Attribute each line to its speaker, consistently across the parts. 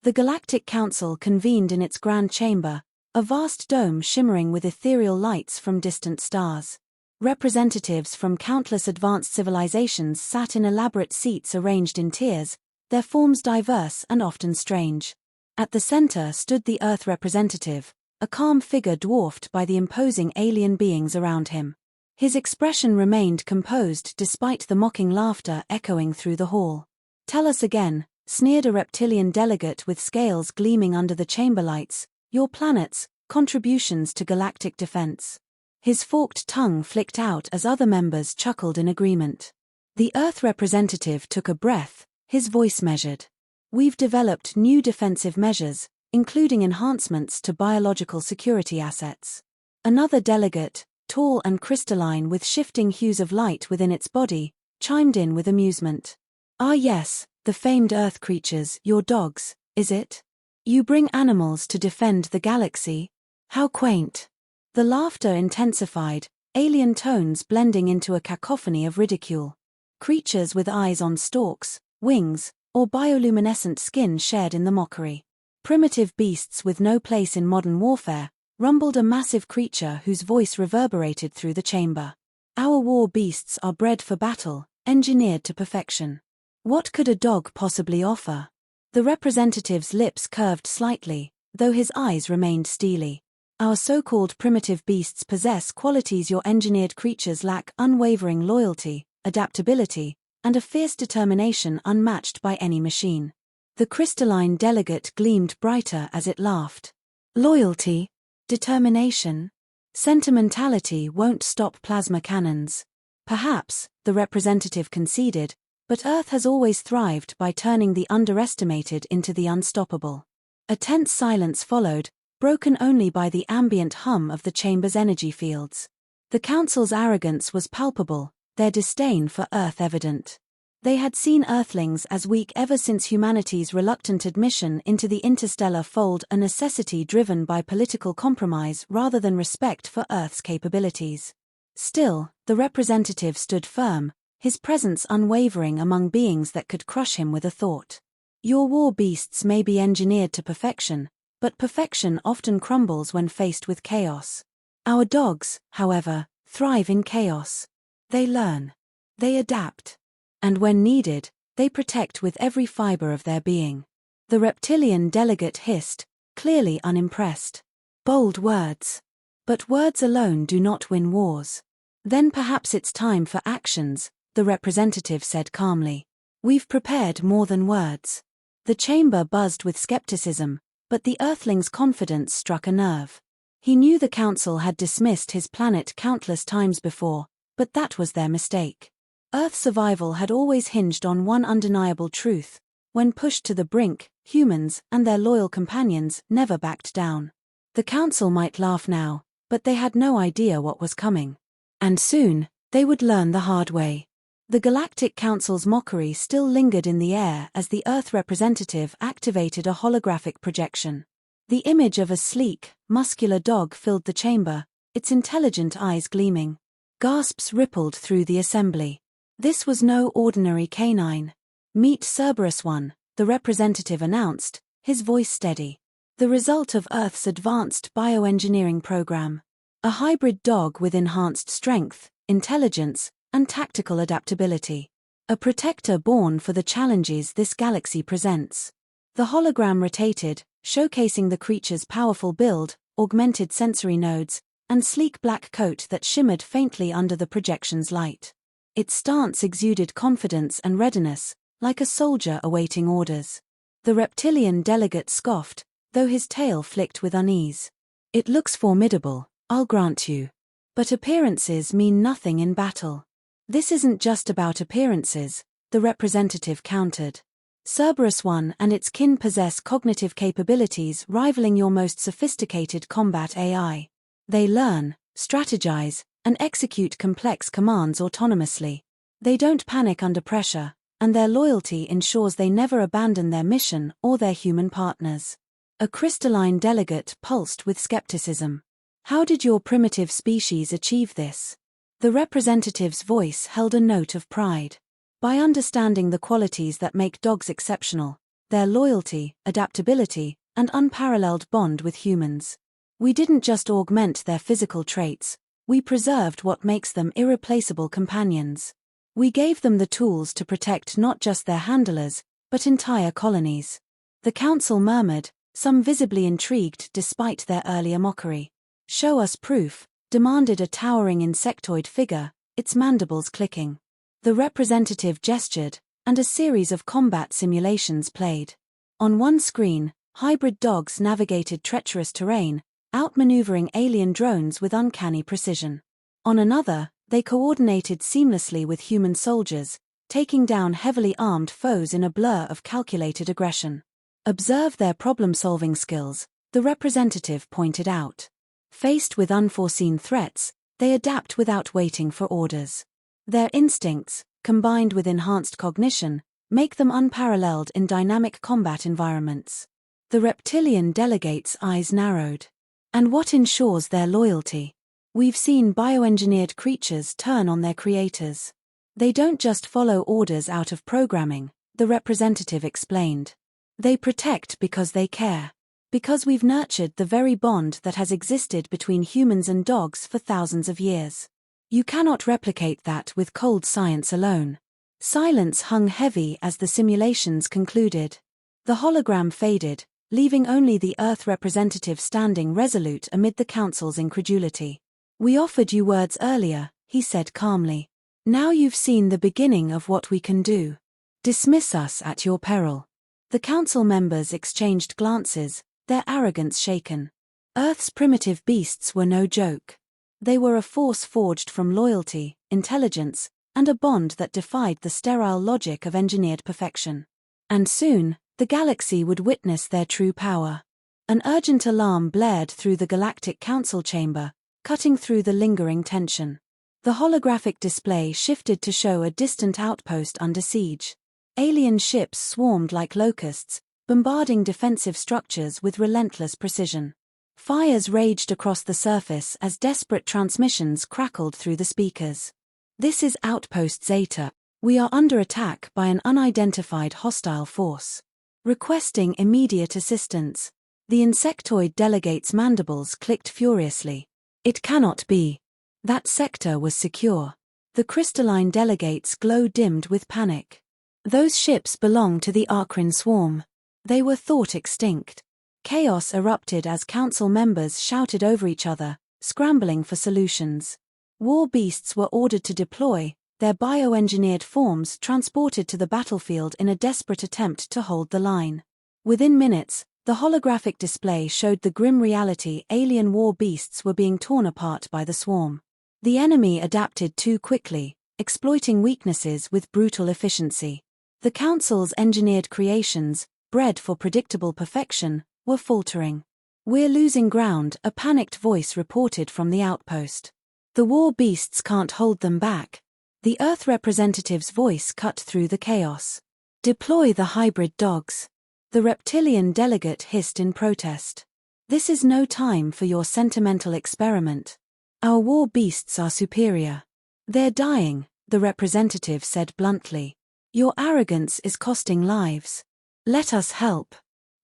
Speaker 1: The Galactic Council convened in its grand chamber, a vast dome shimmering with ethereal lights from distant stars. Representatives from countless advanced civilizations sat in elaborate seats arranged in tiers, their forms diverse and often strange. At the center stood the Earth representative, a calm figure dwarfed by the imposing alien beings around him. His expression remained composed despite the mocking laughter echoing through the hall. "Tell us again," sneered a reptilian delegate with scales gleaming under the chamber lights, "your planet's contributions to galactic defense." His forked tongue flicked out as other members chuckled in agreement. The Earth representative took a breath, his voice measured. "We've developed new defensive measures, including enhancements to biological security assets." Another delegate, tall and crystalline with shifting hues of light within its body, chimed in with amusement. "Ah yes, the famed Earth creatures, your dogs, is it? You bring animals to defend the galaxy? How quaint." The laughter intensified, alien tones blending into a cacophony of ridicule. Creatures with eyes on stalks, wings, or bioluminescent skin shared in the mockery. Primitive beasts with no place in modern warfare, rumbled a massive creature whose voice reverberated through the chamber. "Our war beasts are bred for battle, engineered to perfection. What could a dog possibly offer?" The representative's lips curved slightly, though his eyes remained steely. "Our so-called primitive beasts possess qualities your engineered creatures lack: unwavering loyalty, adaptability, and a fierce determination unmatched by any machine." The crystalline delegate gleamed brighter as it laughed. "Loyalty? Determination? Sentimentality won't stop plasma cannons." "Perhaps," the representative conceded, "but Earth has always thrived by turning the underestimated into the unstoppable." A tense silence followed, broken only by the ambient hum of the chamber's energy fields. The Council's arrogance was palpable, their disdain for Earth evident. They had seen Earthlings as weak ever since humanity's reluctant admission into the interstellar fold, a necessity driven by political compromise rather than respect for Earth's capabilities. Still, the representative stood firm, his presence unwavering among beings that could crush him with a thought. "Your war beasts may be engineered to perfection, but perfection often crumbles when faced with chaos. Our dogs, however, thrive in chaos. They learn. They adapt. And when needed, they protect with every fiber of their being." The reptilian delegate hissed, clearly unimpressed. "Bold words. But words alone do not win wars." "Then perhaps it's time for actions," the representative said calmly. "We've prepared more than words." The chamber buzzed with skepticism, but the Earthling's confidence struck a nerve. He knew the Council had dismissed his planet countless times before, but that was their mistake. Earth's survival had always hinged on one undeniable truth: when pushed to the brink, humans and their loyal companions never backed down. The Council might laugh now, but they had no idea what was coming. And soon, they would learn the hard way. The Galactic Council's mockery still lingered in the air as the Earth representative activated a holographic projection. The image of a sleek, muscular dog filled the chamber, its intelligent eyes gleaming. Gasps rippled through the assembly. This was no ordinary canine. "Meet Cerberus One," the representative announced, his voice steady. "The result of Earth's advanced bioengineering program. A hybrid dog with enhanced strength, intelligence, and tactical adaptability. A protector born for the challenges this galaxy presents." The hologram rotated, showcasing the creature's powerful build, augmented sensory nodes, and sleek black coat that shimmered faintly under the projection's light. Its stance exuded confidence and readiness, like a soldier awaiting orders. The reptilian delegate scoffed, though his tail flicked with unease. "It looks formidable, I'll grant you. But appearances mean nothing in battle." "This isn't just about appearances," the representative countered. "Cerberus One and its kin possess cognitive capabilities rivaling your most sophisticated combat AI. They learn, strategize, and execute complex commands autonomously. They don't panic under pressure, and their loyalty ensures they never abandon their mission or their human partners." A crystalline delegate pulsed with skepticism. "How did your primitive species achieve this?" The representative's voice held a note of pride. "By understanding the qualities that make dogs exceptional, their loyalty, adaptability, and unparalleled bond with humans. We didn't just augment their physical traits, we preserved what makes them irreplaceable companions. We gave them the tools to protect not just their handlers, but entire colonies. The council murmured, some visibly intrigued despite their earlier mockery. "Show us proof," demanded a towering insectoid figure, its mandibles clicking. The representative gestured, and a series of combat simulations played. On one screen, hybrid dogs navigated treacherous terrain, outmaneuvering alien drones with uncanny precision. On another, they coordinated seamlessly with human soldiers, taking down heavily armed foes in a blur of calculated aggression. "Observe their problem-solving skills," the representative pointed out. Faced with unforeseen threats, they adapt without waiting for orders. Their instincts, combined with enhanced cognition, make them unparalleled in dynamic combat environments. The reptilian delegate's eyes narrowed. "And what ensures their loyalty? We've seen bioengineered creatures turn on their creators. They don't just follow orders out of programming," the representative explained. "They protect because they care. Because we've nurtured the very bond that has existed between humans and dogs for thousands of years. You cannot replicate that with cold science alone." Silence hung heavy as the simulations concluded. The hologram faded, leaving only the Earth representative standing resolute amid the council's incredulity. "We offered you words earlier," he said calmly. "Now you've seen the beginning of what we can do. Dismiss us at your peril." The council members exchanged glances, their arrogance shaken. Earth's primitive beasts were no joke. They were a force forged from loyalty, intelligence, and a bond that defied the sterile logic of engineered perfection. And soon, the galaxy would witness their true power. An urgent alarm blared through the Galactic Council chamber, cutting through the lingering tension. The holographic display shifted to show a distant outpost under siege. Alien ships swarmed like locusts, bombarding defensive structures with relentless precision. Fires raged across the surface as desperate transmissions crackled through the speakers. "This is Outpost Zeta. We are under attack by an unidentified hostile force. Requesting immediate assistance." The insectoid delegate's mandibles clicked furiously. "It cannot be. That sector was secure." The crystalline delegate's glow dimmed with panic. "Those ships belong to the Arcrin swarm. They were thought extinct." Chaos erupted as council members shouted over each other, scrambling for solutions. War beasts were ordered to deploy, their bioengineered forms transported to the battlefield in a desperate attempt to hold the line. Within minutes, the holographic display showed the grim reality: alien war beasts were being torn apart by the swarm. The enemy adapted too quickly, exploiting weaknesses with brutal efficiency. The Council's engineered creations, bred for predictable perfection, were faltering. "We're losing ground," a panicked voice reported from the outpost. "The war beasts can't hold them back." The Earth representative's voice cut through the chaos. "Deploy the hybrid dogs." The reptilian delegate hissed in protest. "This is no time for your sentimental experiment. Our war beasts are superior." "They're dying," the representative said bluntly. "Your arrogance is costing lives. Let us help."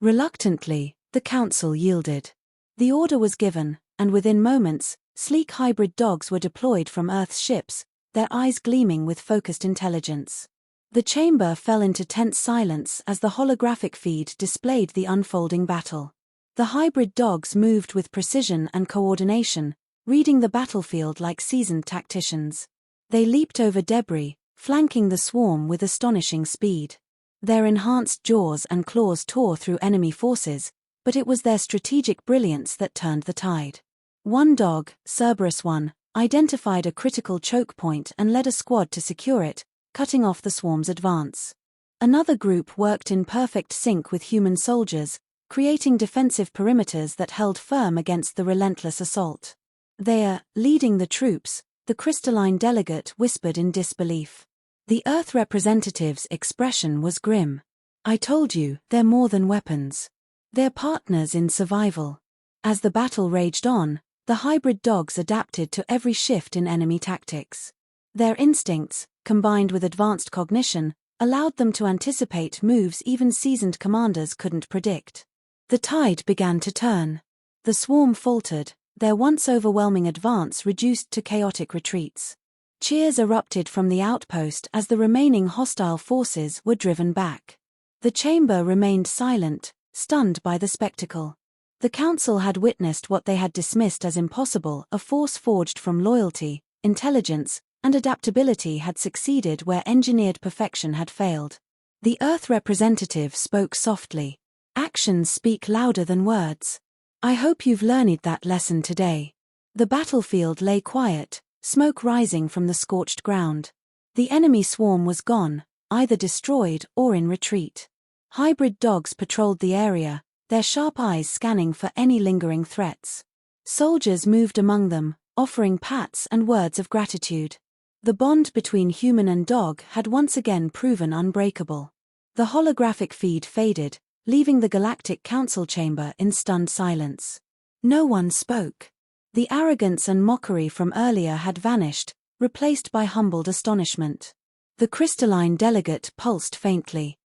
Speaker 1: Reluctantly, the council yielded. The order was given, and within moments, sleek hybrid dogs were deployed from Earth's ships, their eyes gleaming with focused intelligence. The chamber fell into tense silence as the holographic feed displayed the unfolding battle. The hybrid dogs moved with precision and coordination, reading the battlefield like seasoned tacticians. They leaped over debris, flanking the swarm with astonishing speed. Their enhanced jaws and claws tore through enemy forces, but it was their strategic brilliance that turned the tide. One dog, Cerberus 1, identified a critical choke point and led a squad to secure it, cutting off the swarm's advance. Another group worked in perfect sync with human soldiers, creating defensive perimeters that held firm against the relentless assault. "They're leading the troops," the crystalline delegate whispered in disbelief. The Earth representative's expression was grim. "I told you, they're more than weapons. They're partners in survival." As the battle raged on, the hybrid dogs adapted to every shift in enemy tactics. Their instincts, combined with advanced cognition, allowed them to anticipate moves even seasoned commanders couldn't predict. The tide began to turn. The swarm faltered, their once overwhelming advance reduced to chaotic retreats. Cheers erupted from the outpost as the remaining hostile forces were driven back. The chamber remained silent, stunned by the spectacle. The council had witnessed what they had dismissed as impossible. A force forged from loyalty, intelligence, and adaptability had succeeded where engineered perfection had failed. The Earth representative spoke softly. Actions speak louder than words. I hope you've learned that lesson today. The battlefield lay quiet, smoke rising from the scorched ground. The enemy swarm was gone, either destroyed or in retreat. Hybrid dogs patrolled the area, their sharp eyes scanning for any lingering threats. Soldiers moved among them, offering pats and words of gratitude. The bond between human and dog had once again proven unbreakable. The holographic feed faded, leaving the Galactic Council chamber in stunned silence. No one spoke. The arrogance and mockery from earlier had vanished, replaced by humbled astonishment. The crystalline delegate pulsed faintly.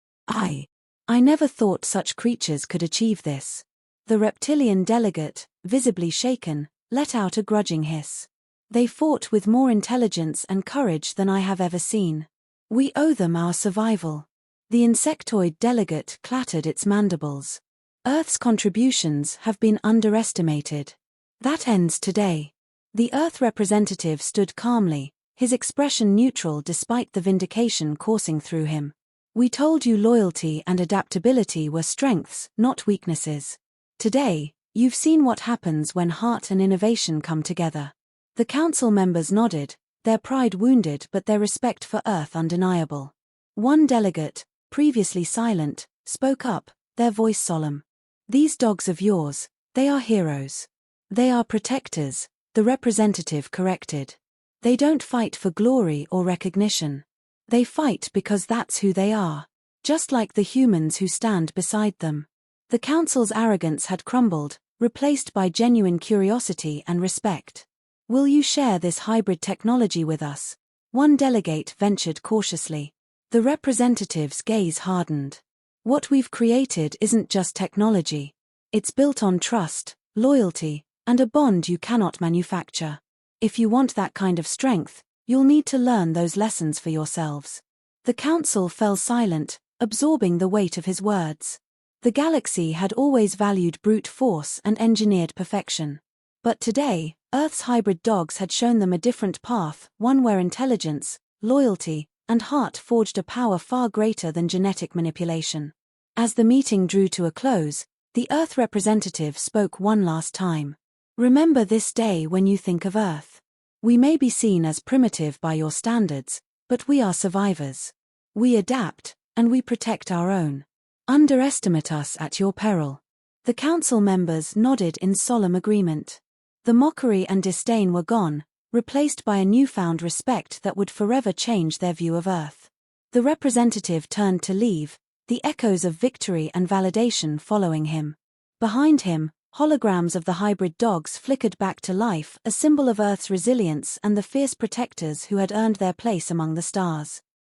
Speaker 1: I never thought such creatures could achieve this. The reptilian delegate, visibly shaken, let out a grudging hiss. They fought with more intelligence and courage than I have ever seen. We owe them our survival. The insectoid delegate clattered its mandibles. Earth's contributions have been underestimated. That ends today. The Earth representative stood calmly, his expression neutral despite the vindication coursing through him. We told you loyalty and adaptability were strengths, not weaknesses. Today, you've seen what happens when heart and innovation come together. The council members nodded, their pride wounded but their respect for Earth undeniable. One delegate, previously silent, spoke up, their voice solemn. These dogs of yours, they are heroes. They are protectors, the representative corrected. They don't fight for glory or recognition. They fight because that's who they are, just like the humans who stand beside them. The council's arrogance had crumbled, replaced by genuine curiosity and respect. Will you share this hybrid technology with us? One delegate ventured cautiously. The representative's gaze hardened. What we've created isn't just technology. It's built on trust, loyalty, and a bond you cannot manufacture. If you want that kind of strength, you'll need to learn those lessons for yourselves. The council fell silent, absorbing the weight of his words. The galaxy had always valued brute force and engineered perfection. But today, Earth's hybrid dogs had shown them a different path, one where intelligence, loyalty, and heart forged a power far greater than genetic manipulation. As the meeting drew to a close, the Earth representative spoke one last time. Remember this day when you think of Earth. We may be seen as primitive by your standards, but we are survivors. We adapt, and we protect our own. Underestimate us at your peril. The council members nodded in solemn agreement. The mockery and disdain were gone, replaced by a newfound respect that would forever change their view of Earth. The representative turned to leave, the echoes of victory and validation following him. Behind him, holograms of the hybrid dogs flickered back to life, a symbol of Earth's resilience and the fierce protectors who had earned their place among the stars.